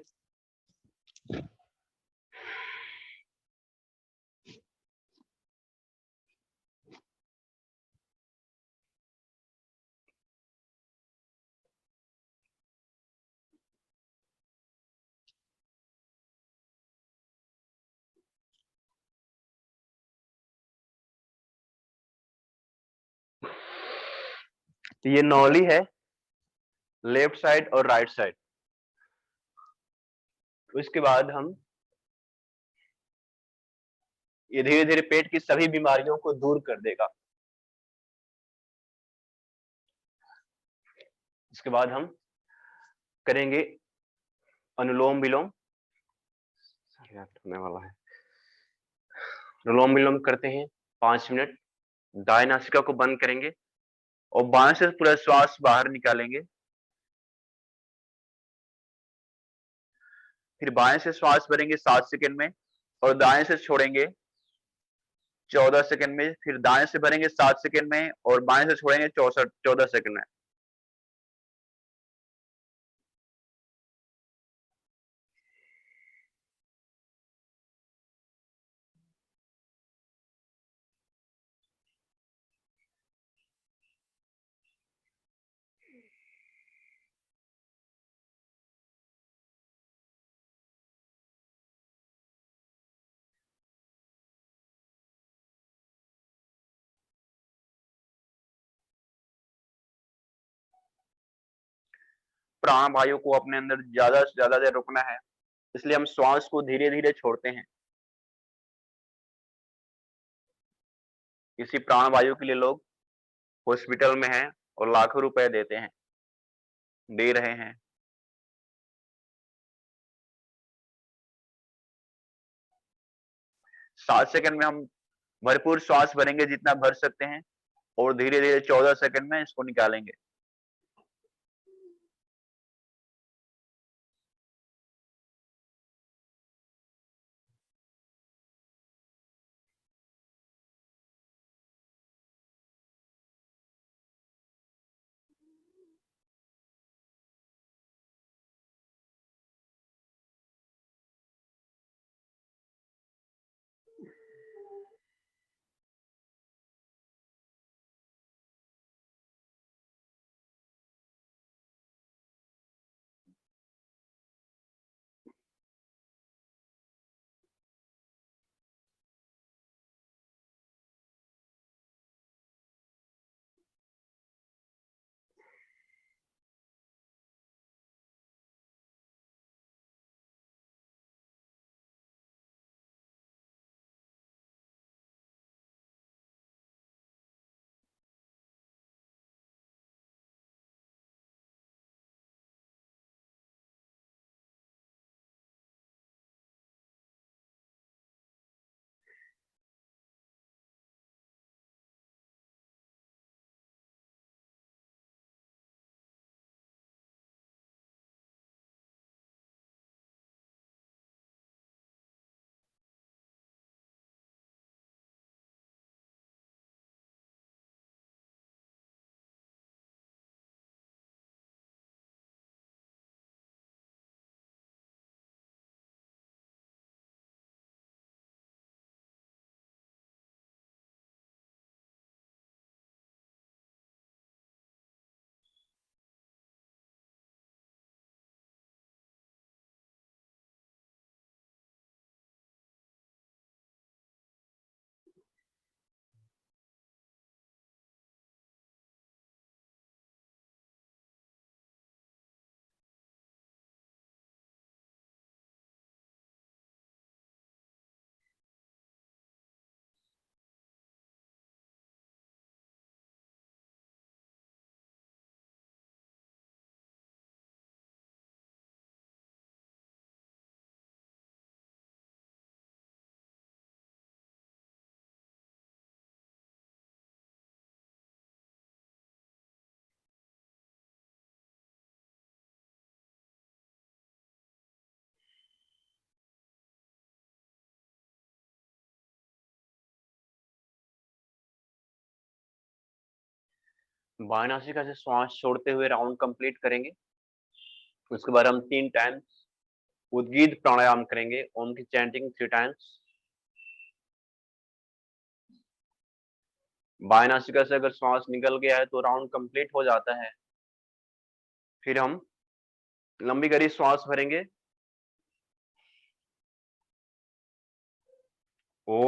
ये नौली है, लेफ्ट साइड और राइट साइड। उसके बाद हम ये धीरे धीरे पेट की सभी बीमारियों को दूर कर देगा। इसके बाद हम करेंगे अनुलोम विलोम। होने वाला है। अनुलोम विलोम करते हैं 5 मिनट। दाएं नासिका को बंद करेंगे और बाएं से पूरा श्वास बाहर निकालेंगे। फिर बाएं से श्वास भरेंगे 7 सेकंड में और दाएं से छोड़ेंगे 14 सेकंड में। फिर दाएं से भरेंगे 7 सेकंड में और बाएं से छोड़ेंगे 14 सेकंड में। प्राण वायु को अपने अंदर ज्यादा से ज्यादा देर रुकना है, इसलिए हम श्वास को धीरे धीरे छोड़ते हैं। इसी प्राण वायु के लिए लोग हॉस्पिटल में हैं और लाखों रुपए देते हैं, दे रहे हैं। 7 सेकंड में हम भरपूर श्वास भरेंगे जितना भर सकते हैं और धीरे धीरे 14 सेकंड में इसको निकालेंगे। बाएं नासिका से श्वास छोड़ते हुए राउंड कंप्लीट करेंगे। उसके बाद हम 3 टाइम्स उद्गीत प्राणायाम करेंगे। ओम की चैंटिंग 3 टाइम्स। बाएं नासिका से अगर श्वास निकल गया है तो राउंड कंप्लीट हो जाता है। फिर हम लंबी गहरी श्वास भरेंगे। ओ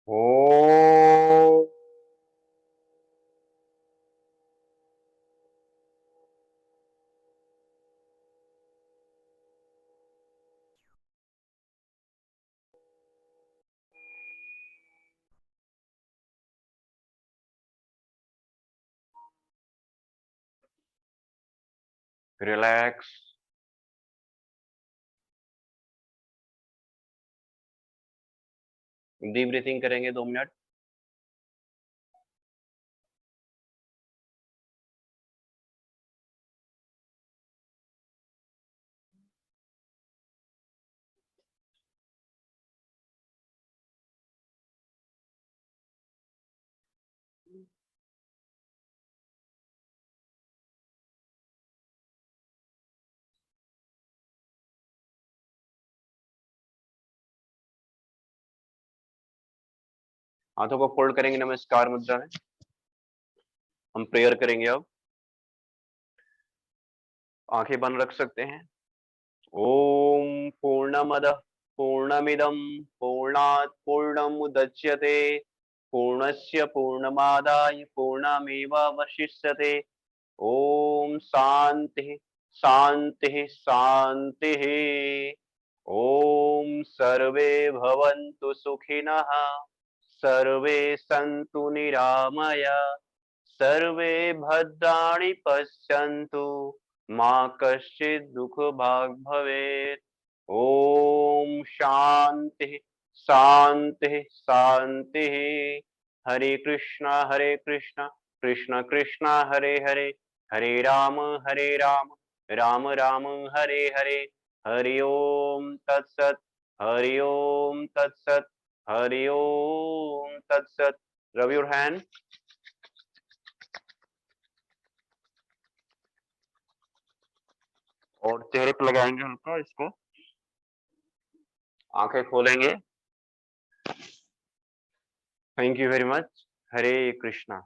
ओ रिलैक्स। डीप ब्रीथिंग करेंगे 2 मिनट। हाथों को फोल्ड करेंगे नमस्कार मुद्रा में। हम प्रेयर करेंगे अब। आंखें बंद रख सकते हैं। ओम पूर्णमदः पूर्णमिदं पूर्णात् पूर्णमुदच्यते पूर्णस्य पूर्णमादाय पूर्णमेवावशिष्यते। ओम शांति शांति शांति। ओम सर्वे भवन्तु सुखिनः सर्वे सन्तु निरामया सर्वे भद्राणि पश्यन्तु मा कश्चित् दुःखभाग् भवेत्। ओम शांति शांति शांति। हरे कृष्णा कृष्ण कृष्ण हरे हरे हरे राम राम राम हरे हरे। हरि ओम तत्सत हरि ओम तत्सत हरि ओम तत्सत। Rub your hand. और चेहरे पे लगाएंगे हल्का इसको। आंखें खोलेंगे। Thank you very much. Hare Krishna.